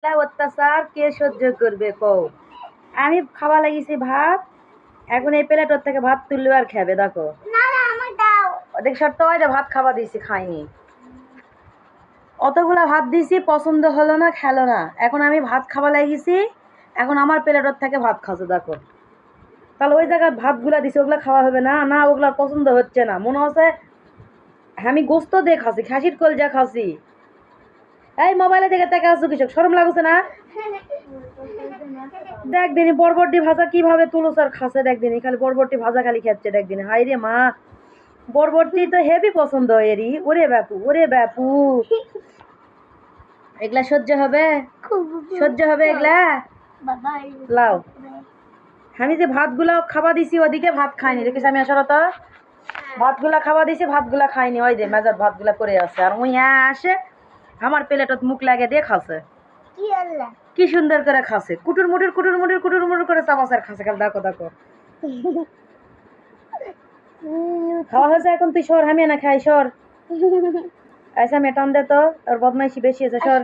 অত্যাচার কে সহ্য করবে কও? আমি খাওয়া লাগিয়েছি ভাত, এখন এই প্লেটের থেকে ভাত তুললে আর খাবে দেখো। দেখ সত্য হয় ভাত খাওয়া দিয়েছি খাইনি, অতগুলা ভাত দিয়েছি পছন্দ হলো না, খেলো না। এখন আমি ভাত খাওয়া লাগিয়েছি, এখন আমার প্লেটের থেকে ভাত খাচ্ছে দেখো। তাহলে ওই জায়গায় ভাতগুলা দিছি ওগুলা খাওয়া হবে না? না, ওগুলা পছন্দ হচ্ছে না, মনে হচ্ছে আমি গোস্ত দিয়ে খাচ্ছি, খাসির কলজা খাচ্ছি। এই মোবাইলে দেখে তাকে আসছো কৃষক, শরম লাগছে না? দেখ দিনই বরবটি ভাজা কিভাবে তুলো স্যার খাচ্ছে, দেখ দিনই খালি বরবটি ভাজা খালি খাচ্ছে, দেখ দিনই। হাই রে মা, বরবটি তো হেভি পছন্দ এরই। ওরে বাপু, ওরে বাপু, এগুলা সহ্য হবে? সহ্য হবে এগুলা? লাও, আমি যে ভাতগুলা খাওয়া দিছি ওদিকে ভাত খাইনি, দেখিস আমি আসলে তো ভাতগুলা খাওয়া দিছি, ভাতগুলা খাইনি, ওই দে মেজাত ভাতগুলা করে আছে। আর ওই আসে আমার প্লেটত মুখ লাগে দিয়ে খাচ্ছে, কি সুন্দর করে খাচ্ছে, কুটুর মুটুর কুটুর মুটুর কুটুর মুটুর করে চাপাচার খাচ্ছে, খালি দেখো দেখো। খাওয়া হয়েছে, এখন তুই সর, আমি না খাই, সর। আচ্ছা মেটান দে তো, তোর বদমাইশি বেশি আছে, সর।